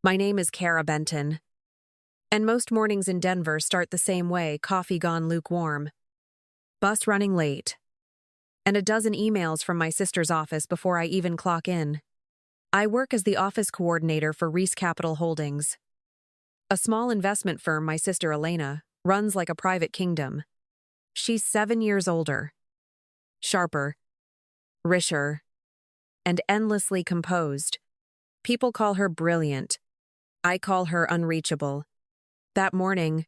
My name is Kara Benton, and most mornings in Denver start the same way, coffee gone lukewarm, bus running late, and a dozen emails from my sister's office before I even clock in. I work as the office coordinator for Reese Capital Holdings, a small investment firm my sister Elena runs like a private kingdom. She's 7 years older, sharper, richer, and endlessly composed. People call her brilliant. I call her unreachable. That morning,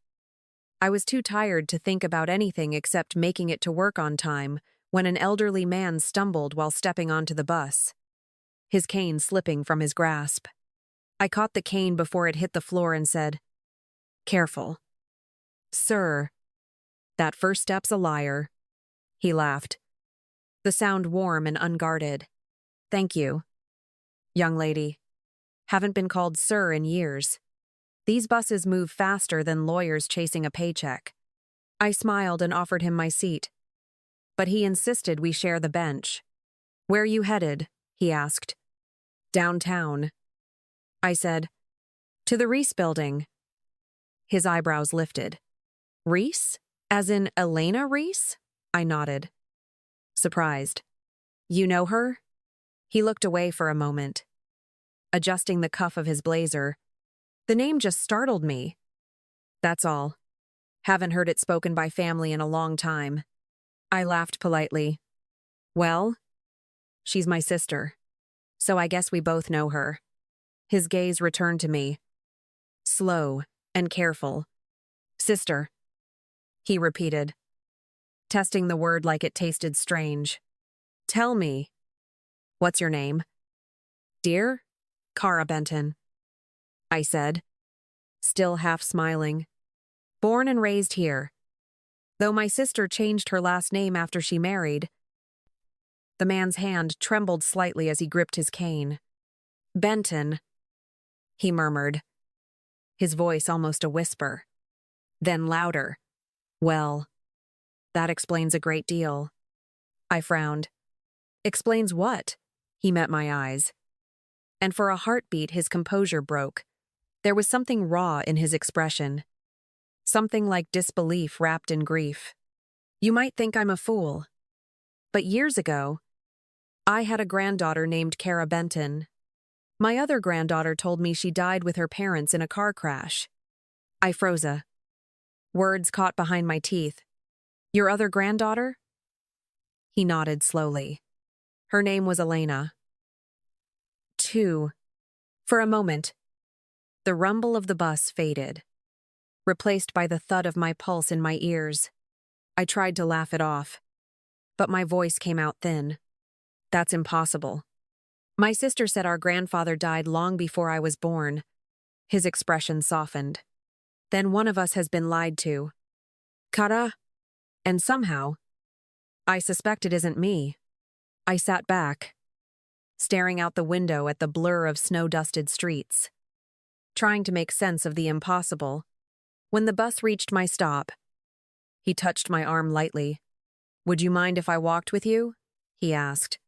I was too tired to think about anything except making it to work on time when an elderly man stumbled while stepping onto the bus, his cane slipping from his grasp. I caught the cane before it hit the floor and said, "Careful." "Sir, that first step's a liar." He laughed, the sound warm and unguarded. "Thank you, young lady. Haven't been called sir in years. These buses move faster than lawyers chasing a paycheck." I smiled and offered him my seat, but he insisted we share the bench. "Where you headed?" he asked. "Downtown." I said, "To the Reese building." His eyebrows lifted. "Reese? As in Elena Reese?" I nodded, surprised. "You know her?" He looked away for a moment, adjusting the cuff of his blazer. "The name just startled me. That's all. Haven't heard it spoken by family in a long time." I laughed politely. "Well, she's my sister, so I guess we both know her." His gaze returned to me, slow and careful. "Sister," he repeated, testing the word like it tasted strange. "Tell me, what's your name?" "Dear, Kara Benton," I said, still half smiling. "Born and raised here, though my sister changed her last name after she married." The man's hand trembled slightly as he gripped his cane. "Benton," he murmured, his voice almost a whisper, then louder. "Well, that explains a great deal." I frowned. "Explains what?" He met my eyes, and for a heartbeat his composure broke. There was something raw in his expression, something like disbelief wrapped in grief. "You might think I'm a fool, but years ago, I had a granddaughter named Kara Benton. My other granddaughter told me she died with her parents in a car crash." I froze. Words caught behind my teeth. "Your other granddaughter?" He nodded slowly. "Her name was Elena." Two. For a moment, the rumble of the bus faded, replaced by the thud of my pulse in my ears. I tried to laugh it off, but my voice came out thin. "That's impossible. My sister said our grandfather died long before I was born." His expression softened. "Then one of us has been lied to. Kara? And somehow, I suspect it isn't me." I sat back, staring out the window at the blur of snow-dusted streets, trying to make sense of the impossible. When the bus reached my stop, he touched my arm lightly. "Would you mind if I walked with you?" he asked.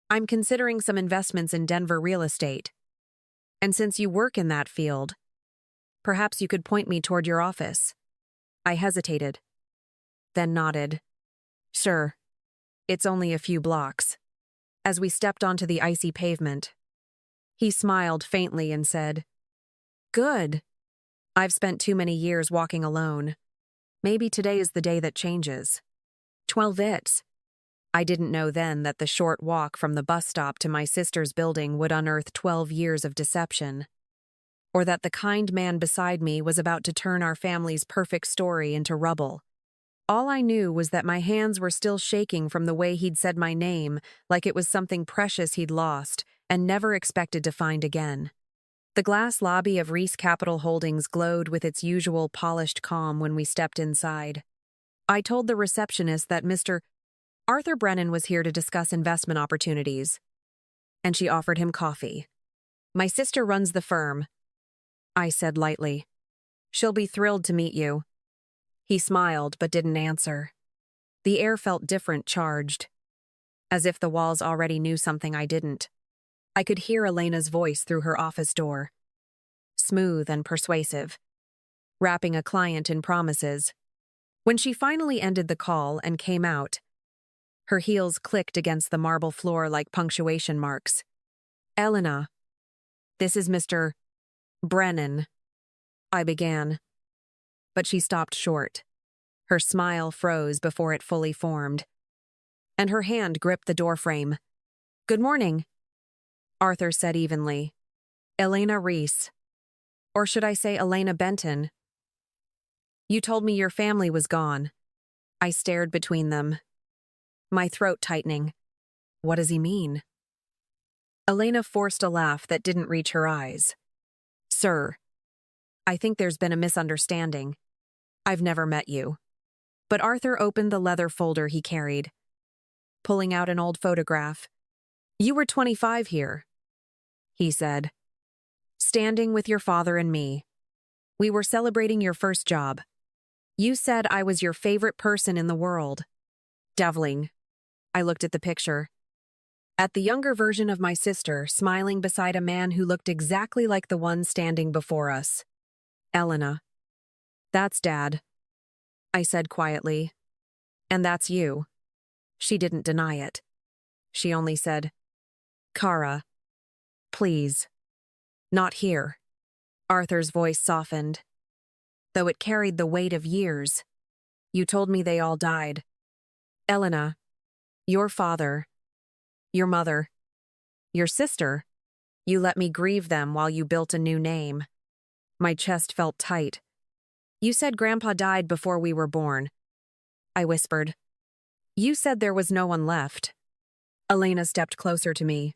"I'm considering some investments in Denver real estate, and since you work in that field, perhaps you could point me toward your office." I hesitated, then nodded. "Sure. It's only a few blocks." As we stepped onto the icy pavement, he smiled faintly and said, "Good. I've spent too many years walking alone. Maybe today is the day that changes." 12 it. I didn't know then that the short walk from the bus stop to my sister's building would unearth 12 years of deception, or that the kind man beside me was about to turn our family's perfect story into rubble. All I knew was that my hands were still shaking from the way he'd said my name, like it was something precious he'd lost and never expected to find again. The glass lobby of Reese Capital Holdings glowed with its usual polished calm when we stepped inside. I told the receptionist that Mr. Arthur Brennan was here to discuss investment opportunities, and she offered him coffee. "My sister runs the firm," I said lightly. "She'll be thrilled to meet you." He smiled but didn't answer. The air felt different, charged, as if the walls already knew something I didn't. I could hear Elena's voice through her office door. smooth and persuasive, wrapping a client in promises. When she finally ended the call and came out, her heels clicked against the marble floor like punctuation marks. "Elena, this is Mr. Brennan," I began. But she stopped short. Her smile froze before it fully formed, and her hand gripped the doorframe. "Good morning," Arthur said evenly. "Elena Reese. Or should I say Elena Benton? You told me your family was gone." I stared between them, my throat tightening. What does he mean? Elena forced a laugh that didn't reach her eyes. "Sir, I think there's been a misunderstanding. I've never met you." But Arthur opened the leather folder he carried, pulling out an old photograph. "You were 25 here," he said, "standing with your father and me. We were celebrating your first job. You said I was your favorite person in the world." Deviling. I looked at the picture. At the younger version of my sister, smiling beside a man who looked exactly like the one standing before us. "Elena. That's Dad," I said quietly. "And that's you." She didn't deny it. She only said, "Kara, please. Not here." Arthur's voice softened, though it carried the weight of years. "You told me they all died. Elena, your father, your mother, your sister, you let me grieve them while you built a new name." My chest felt tight. "You said Grandpa died before we were born," I whispered. "You said there was no one left." Elena stepped closer to me.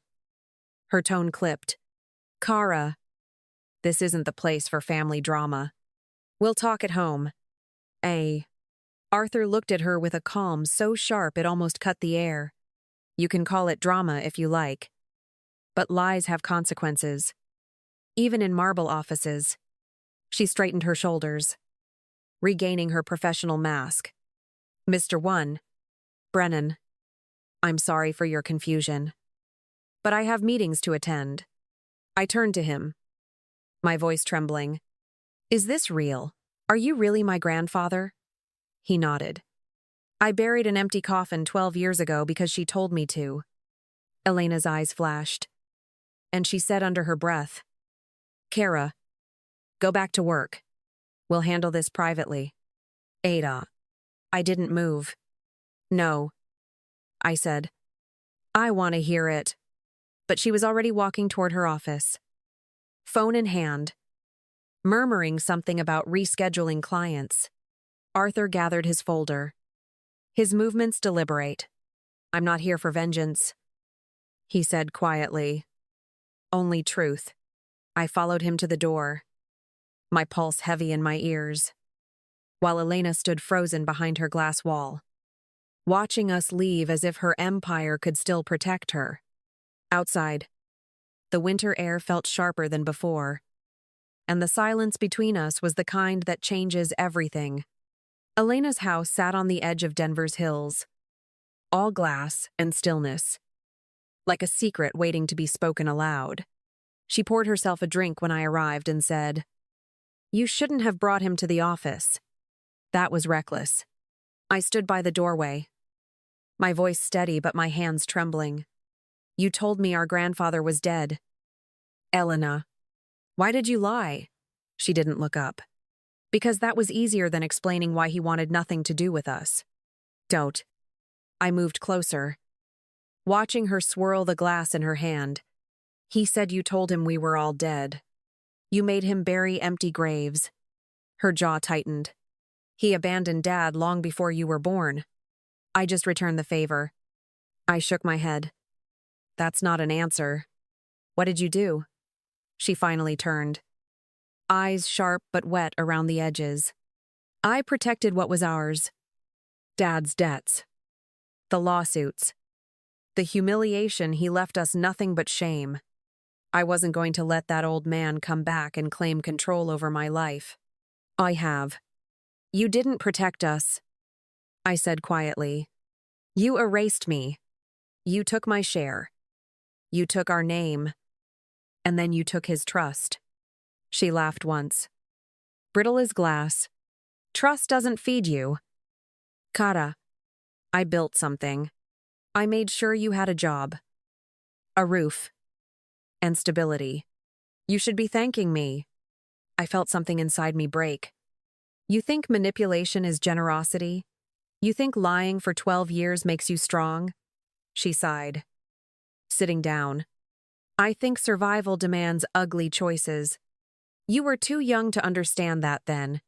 Her tone clipped. "Kara, this isn't the place for family drama. We'll talk at home." Arthur looked at her with a calm so sharp it almost cut the air. "You can call it drama if you like. But lies have consequences. Even in marble offices." She straightened her shoulders, regaining her professional mask. "Mr. Brennan, I'm sorry for your confusion. But I have meetings to attend." I turned to him, my voice trembling. "Is this real? Are you really my grandfather?" He nodded. "I buried an empty coffin 12 years ago because she told me to." Elena's eyes flashed, and she said under her breath, "Kara, go back to work. We'll handle this privately." "Ada." I didn't move. "No," I said. "I want to hear it." But she was already walking toward her office, phone in hand, murmuring something about rescheduling clients. Arthur gathered his folder, his movements deliberate. "I'm not here for vengeance," he said quietly. "Only truth." I followed him to the door, my pulse heavy in my ears, while Elena stood frozen behind her glass wall, watching us leave as if her empire could still protect her. Outside, the winter air felt sharper than before, and the silence between us was the kind that changes everything. Elena's house sat on the edge of Denver's hills, all glass and stillness, like a secret waiting to be spoken aloud. She poured herself a drink when I arrived and said, "You shouldn't have brought him to the office. That was reckless." I stood by the doorway, my voice steady but my hands trembling. "You told me our grandfather was dead." "Elena, why did you lie?" She didn't look up. "Because that was easier than explaining why he wanted nothing to do with us." "Don't." I moved closer, watching her swirl the glass in her hand. "He said you told him we were all dead. You made him bury empty graves." Her jaw tightened. "He abandoned Dad long before you were born." I just returned the favor. I shook my head. "That's not an answer. What did you do?" She finally turned, eyes sharp but wet around the edges. "I protected what was ours. Dad's debts. The lawsuits. The humiliation he left us nothing but shame. I wasn't going to let that old man come back and claim control over my life." "I have." "You didn't protect us," I said quietly. "You erased me. You took my share. You took our name. And then you took his trust." She laughed once. Brittle as glass. Trust doesn't feed you. Kara, I built something. I made sure you had a job. A roof. And stability. You should be thanking me. I felt something inside me break. You think manipulation is generosity? You think lying for 12 years makes you strong? She sighed. Sitting down. I think survival demands ugly choices. You were too young to understand that then.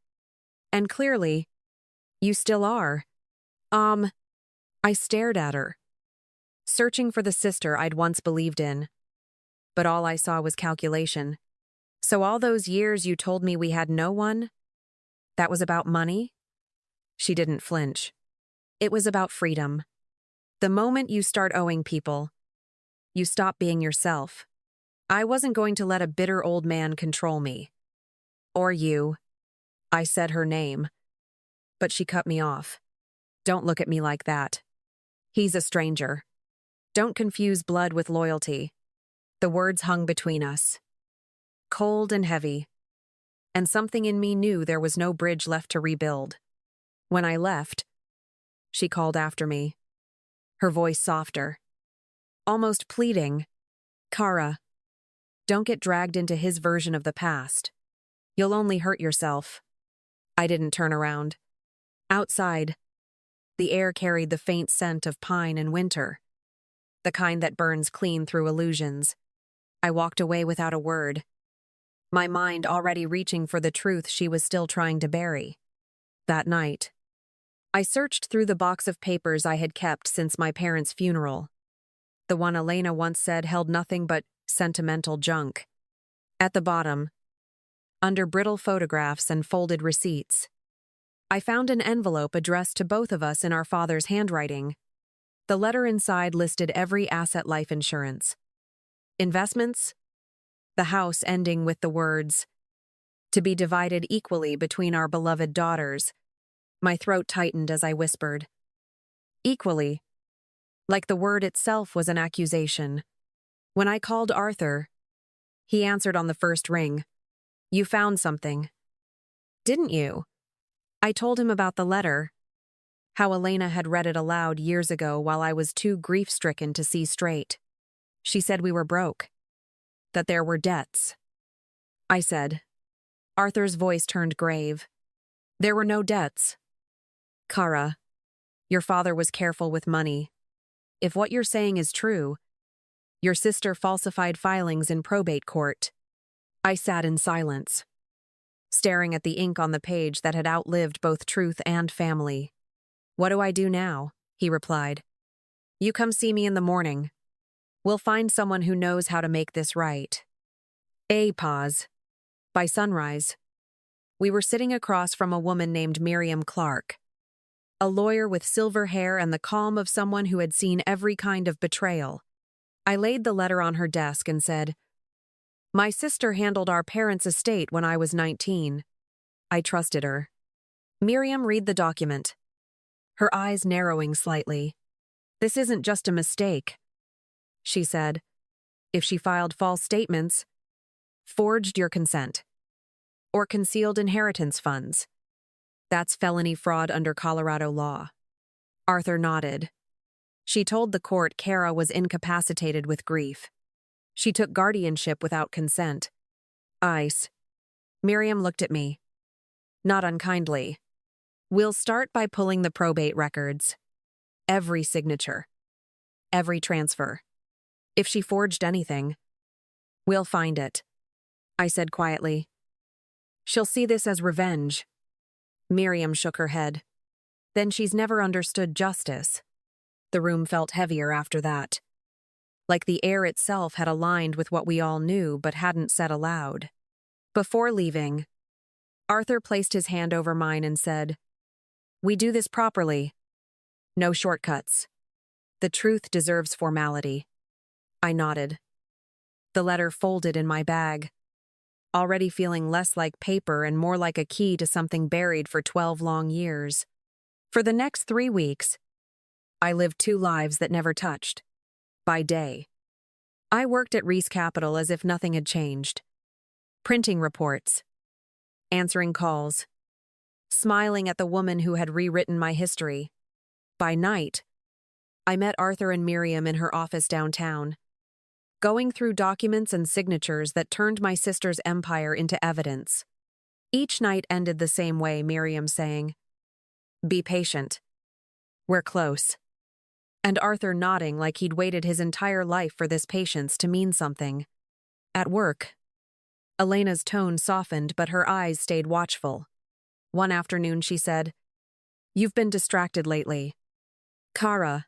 And clearly, you still are. I stared at her, searching for the sister I'd once believed in. But all I saw was calculation. So all those years you told me we had no one? That was about money? She didn't flinch. It was about freedom. The moment you start owing people, you stop being yourself. I wasn't going to let a bitter old man control me. Or you. I said her name. But she cut me off. Don't look at me like that. He's a stranger. Don't confuse blood with loyalty. The words hung between us. Cold and heavy. And something in me knew there was no bridge left to rebuild. When I left, she called after me. Her voice softer. Almost pleading. Kara, don't get dragged into his version of the past. You'll only hurt yourself. I didn't turn around. Outside, the air carried the faint scent of pine and winter. The kind that burns clean through illusions. I walked away without a word. My mind already reaching for the truth she was still trying to bury. That night, I searched through the box of papers I had kept since my parents' funeral. The one Elena once said held nothing but sentimental junk. At the bottom, under brittle photographs and folded receipts, I found an envelope addressed to both of us in our father's handwriting. The letter inside listed every asset life insurance. Investments? The house ending with the words, to be divided equally between our beloved daughters. My throat tightened as I whispered. Equally. Like the word itself was an accusation. When I called Arthur, he answered on the first ring. You found something. Didn't you? I told him about the letter. How Elena had read it aloud years ago while I was too grief-stricken to see straight. She said we were broke. That there were debts. I said. Arthur's voice turned grave. There were no debts. Kara, your father was careful with money. If what you're saying is true, your sister falsified filings in probate court. I sat in silence, staring at the ink on the page that had outlived both truth and family. What do I do now? He replied. You come see me in the morning. We'll find someone who knows how to make this right. A pause. By sunrise, we were sitting across from a woman named Miriam Clark, a lawyer with silver hair and the calm of someone who had seen every kind of betrayal. I laid the letter on her desk and said, My sister handled our parents' estate when I was 19. I trusted her. Miriam, read the document. Her eyes narrowing slightly. This isn't just a mistake, she said. If she filed false statements, forged your consent, or concealed inheritance funds, that's felony fraud under Colorado law. Arthur nodded. She told the court Kara was incapacitated with grief. She took guardianship without consent. Ice. Miriam looked at me. Not unkindly. We'll start by pulling the probate records. Every signature. Every transfer. If she forged anything, we'll find it. I said quietly. She'll see this as revenge. Miriam shook her head. Then she's never understood justice. The room felt heavier after that. Like the air itself had aligned with what we all knew but hadn't said aloud. Before leaving, Arthur placed his hand over mine and said, We do this properly. No shortcuts. The truth deserves formality. I nodded. The letter folded in my bag, already feeling less like paper and more like a key to something buried for 12 long years. For the next 3 weeks, I lived 2 lives that never touched. By day, I worked at Reese Capital as if nothing had changed. printing reports, answering calls, smiling at the woman who had rewritten my history. By night, I met Arthur and Miriam in her office downtown, going through documents and signatures that turned my sister's empire into evidence. Each night ended the same way, Miriam saying, "Be patient. We're close." And Arthur nodding like he'd waited his entire life for this patience to mean something. At work, Elena's tone softened, but her eyes stayed watchful. One afternoon she said, "You've been distracted lately. Kara,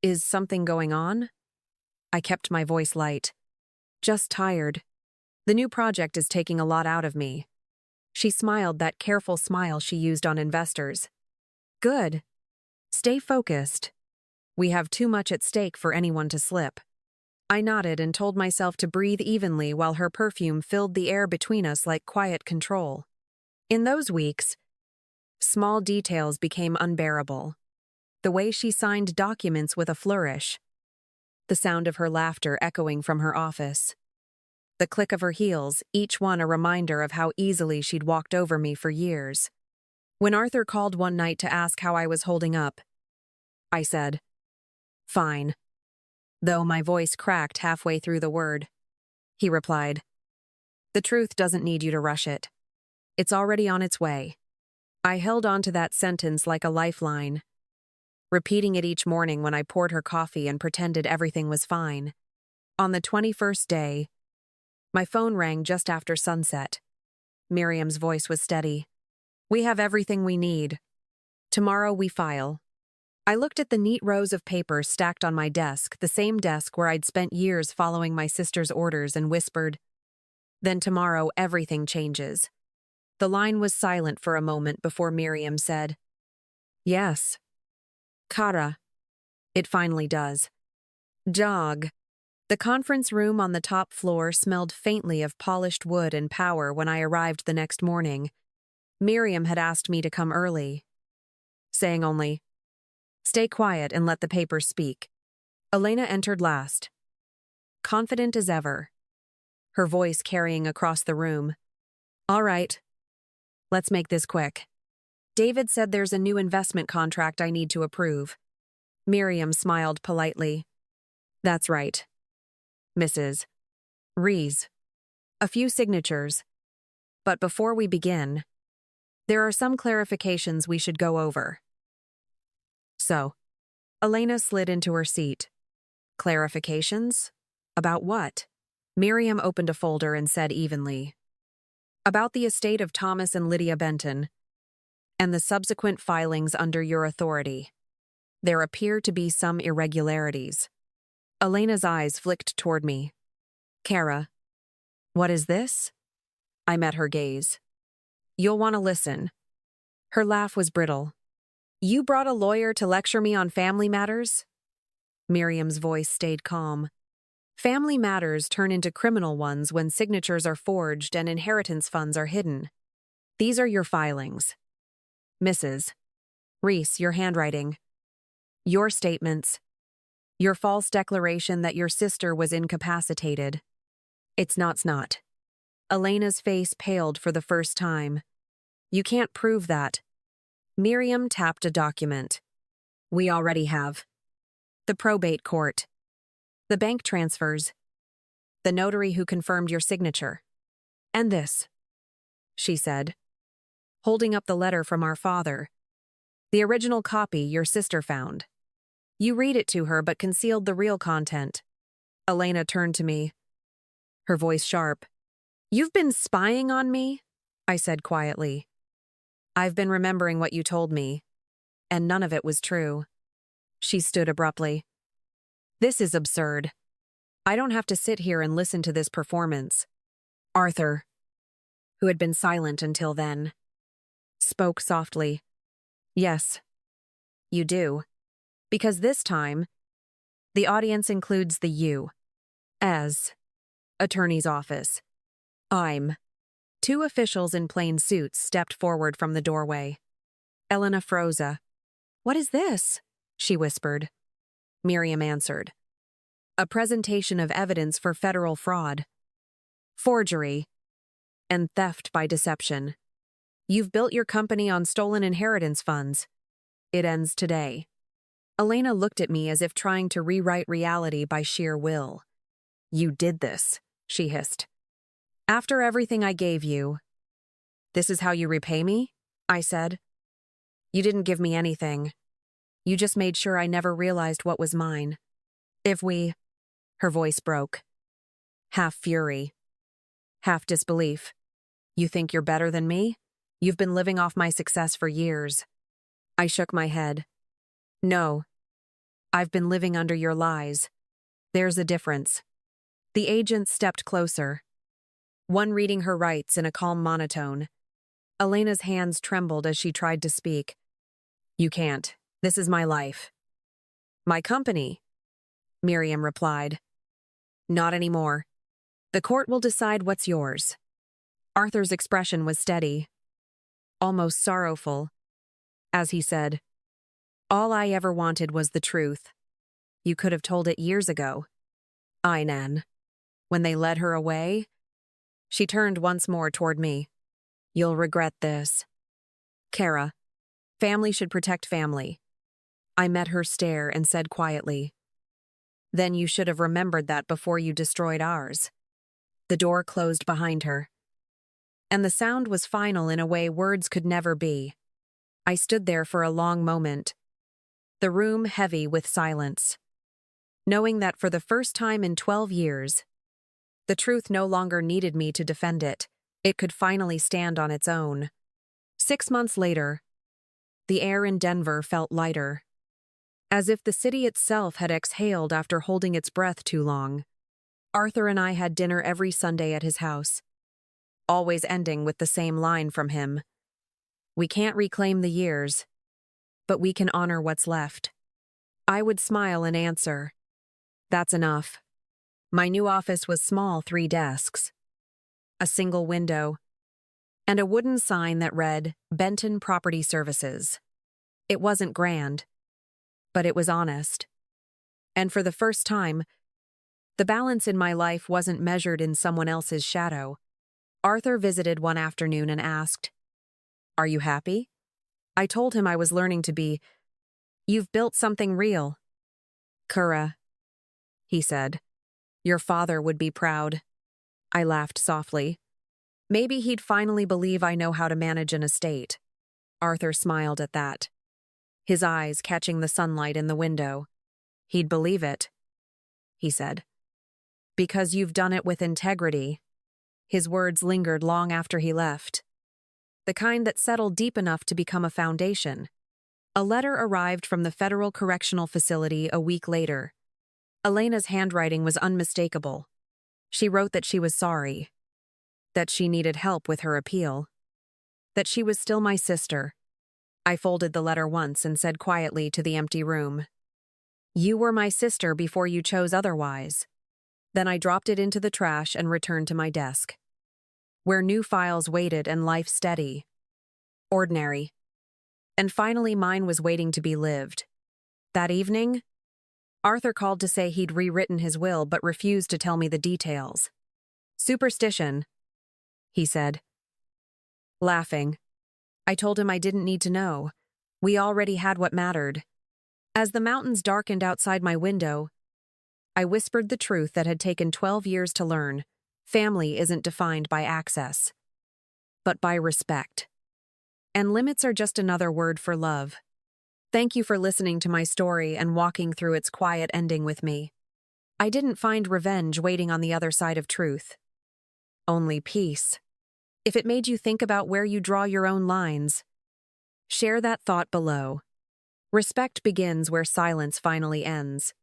is something going on?" I kept my voice light. "Just tired. The new project is taking a lot out of me." She smiled, that careful smile she used on investors. "Good. Stay focused. We have too much at stake for anyone to slip." I nodded and told myself to breathe evenly while her perfume filled the air between us like quiet control. In those weeks, small details became unbearable. The way she signed documents with a flourish, the sound of her laughter echoing from her office, the click of her heels, each one a reminder of how easily she'd walked over me for years. When Arthur called one night to ask how I was holding up, I said, "Fine," though my voice cracked halfway through the word. He replied, "The truth doesn't need you to rush it. It's already on its way." I held on to that sentence like a lifeline, repeating it each morning when I poured her coffee and pretended everything was fine. On the 21st day, my phone rang just after sunset. Miriam's voice was steady. "We have everything we need. Tomorrow we file." I looked at the neat rows of papers stacked on my desk, the same desk where I'd spent years following my sister's orders, and whispered, "Then tomorrow everything changes." The line was silent for a moment before Miriam said, "Yes. Kara, it finally does." Jog. The conference room on the top floor smelled faintly of polished wood and power when I arrived the next morning. Miriam had asked me to come early, saying only, "Stay quiet and let the papers speak." Elena entered last, confident as ever, her voice carrying across the room. "All right, let's make this quick. David said there's a new investment contract I need to approve." Miriam smiled politely. "That's right, Mrs. Rees. A few signatures. But before we begin, there are some clarifications we should go over." So, Elena slid into her seat. "Clarifications? About what?" Miriam opened a folder and said evenly, "About the estate of Thomas and Lydia Benton, and the subsequent filings under your authority. There appear to be some irregularities." Elena's eyes flicked toward me. "Kara, what is this?" I met her gaze. "You'll want to listen." Her laugh was brittle. "You brought a lawyer to lecture me on family matters?" Miriam's voice stayed calm. "Family matters turn into criminal ones when signatures are forged and inheritance funds are hidden. These are your filings. Mrs. Rees, your handwriting. Your statements. Your false declaration that your sister was incapacitated. It's not. Elena's face paled for the first time. "You can't prove that." Miriam tapped a document. "We already have. The probate court. The bank transfers. The notary who confirmed your signature. And this," she said, holding up the letter from our father. "The original copy your sister found. You read it to her but concealed the real content." Elena turned to me, her voice sharp. "You've been spying on me?" I said quietly. "I've been remembering what you told me, and none of it was true." She stood abruptly. "This is absurd. I don't have to sit here and listen to this performance." Arthur, who had been silent until then, spoke softly. "Yes, you do. Because this time, the audience includes the you, as attorney's office. I'm." Two officials in plain suits stepped forward from the doorway. Elena froze. "What is this?" she whispered. Miriam answered. "A presentation of evidence for federal fraud. Forgery. and theft by deception. You've built your company on stolen inheritance funds. It ends today. Elena looked at me as if trying to rewrite reality by sheer will. You did this, she hissed. After everything I gave you. This is how you repay me? I said. You didn't give me anything. You just made sure I never realized what was mine. Her voice broke. Half fury. Half disbelief. You think you're better than me? You've been living off my success for years. I shook my head. No. I've been living under your lies. There's a difference. The agent stepped closer. One reading her rights in a calm monotone. Elena's hands trembled as she tried to speak. You can't. This is my life. My company, Miriam replied. Not anymore. The court will decide what's yours. Arthur's expression was steady, almost sorrowful, as he said, all I ever wanted was the truth. You could have told it years ago. Nan. When they led her away, she turned once more toward me. You'll regret this. Kara, family should protect family. I met her stare and said quietly, then you should have remembered that before you destroyed ours. The door closed behind her. And the sound was final in a way words could never be. I stood there for a long moment, the room heavy with silence, knowing that for the first time in 12 years, the truth no longer needed me to defend it. It could finally stand on its own. 6 months later, the air in Denver felt lighter, as if the city itself had exhaled after holding its breath too long. Arthur and I had dinner every Sunday at his house, always ending with the same line from him. We can't reclaim the years, but we can honor what's left. I would smile and answer, that's enough. My new office was small, 3 desks, a single window, and a wooden sign that read, Benton Property Services. It wasn't grand, but it was honest. And for the first time, the balance in my life wasn't measured in someone else's shadow. Arthur visited one afternoon and asked, Are you happy? I told him I was learning to be. You've built something real. Kara, he said. Your father would be proud. I laughed softly. Maybe he'd finally believe I know how to manage an estate. Arthur smiled at that, his eyes catching the sunlight in the window. He'd believe it, he said. Because you've done it with integrity. His words lingered long after he left. The kind that settled deep enough to become a foundation. A letter arrived from the Federal Correctional Facility a week later. Elena's handwriting was unmistakable. She wrote that she was sorry, that she needed help with her appeal, that she was still my sister. I folded the letter once and said quietly to the empty room, You were my sister before you chose otherwise. Then I dropped it into the trash and returned to my desk, where new files waited and life steady, ordinary. And finally mine was waiting to be lived. That evening, Arthur called to say he'd rewritten his will but refused to tell me the details. Superstition, he said. Laughing, I told him I didn't need to know. We already had what mattered. As the mountains darkened outside my window, I whispered the truth that had taken 12 years to learn. Family isn't defined by access, but by respect. And limits are just another word for love. Thank you for listening to my story and walking through its quiet ending with me. I didn't find revenge waiting on the other side of truth. Only peace. If it made you think about where you draw your own lines, share that thought below. Respect begins where silence finally ends.